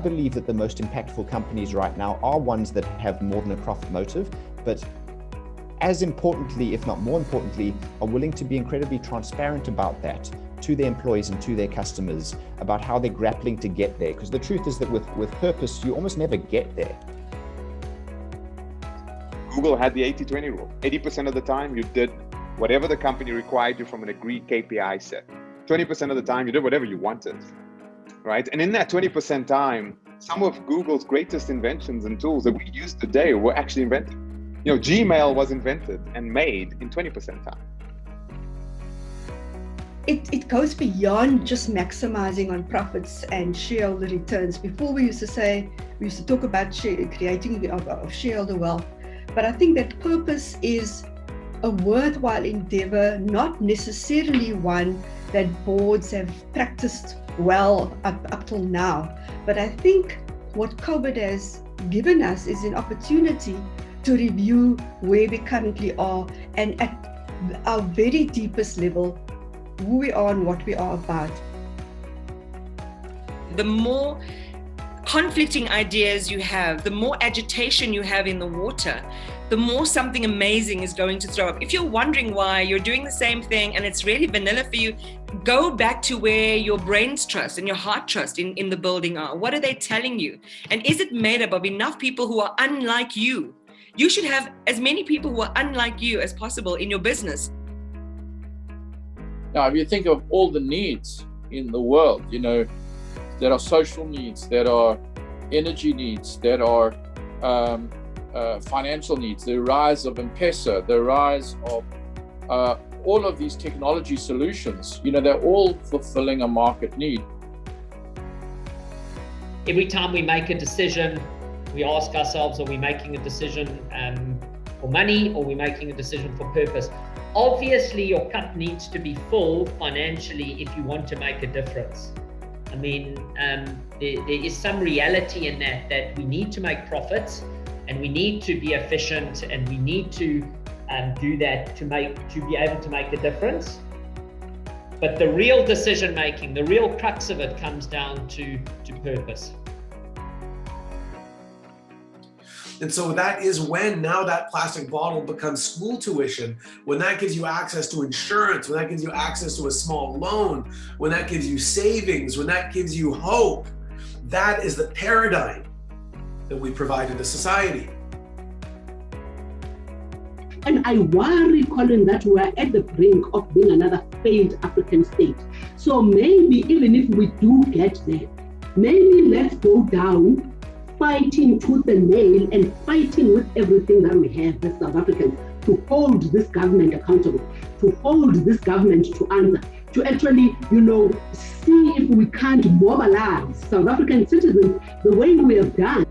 believe that the most impactful companies right now are ones that have more than a profit motive, but as importantly, if not more importantly, are willing to be incredibly transparent about that to their employees and to their customers about how they're grappling to get there. Because the truth is that with purpose, you almost never get there. Google had the 80-20 rule. 80% of the time you did whatever the company required you from an agreed KPI set. 20% of the time you did whatever you wanted, right? And in that 20% time, some of Google's greatest inventions and tools that we use today were actually invented. You know, Gmail was invented and made in 20% time. It goes beyond just maximizing on profits and shareholder returns. Before we used to talk about creating of shareholder wealth, but I think that purpose is a worthwhile endeavor, not necessarily one that boards have practiced well up till now. But I think what COVID has given us is an opportunity to review where we currently are, and at our very deepest level, who we are and what we are about. The more conflicting ideas you have, the more agitation you have in the water, the more something amazing is going to throw up. If you're wondering why you're doing the same thing and it's really vanilla for you, go back to where your brain's trust and your heart trust in the building are. What are they telling you? And is it made up of enough people who are unlike you? You should have as many people who are unlike you as possible in your business. Now, if you think of all the needs in the world, you know, there are social needs, there are energy needs, there are financial needs, the rise of M-Pesa, the rise of all of these technology solutions, you know, they're all fulfilling a market need. Every time we make a decision, we ask ourselves, are we making a decision for money, or are we making a decision for purpose? Obviously, your cup needs to be full financially if you want to make a difference. I mean, there is some reality in that we need to make profits, and we need to be efficient, and we need to do that to be able to make a difference. But the real decision making, the real crux of it, comes down to purpose. And so that is when now that plastic bottle becomes school tuition, when that gives you access to insurance, when that gives you access to a small loan, when that gives you savings, when that gives you hope. That is the paradigm that we provide to the society. And I worry, Colin, that we are at the brink of being another failed African state. So maybe even if we do get there, maybe let's go down fighting tooth and nail and fighting with everything that we have as South Africans to hold this government accountable, to hold this government to answer, to actually, you know, see if we can't mobilize South African citizens the way we have done.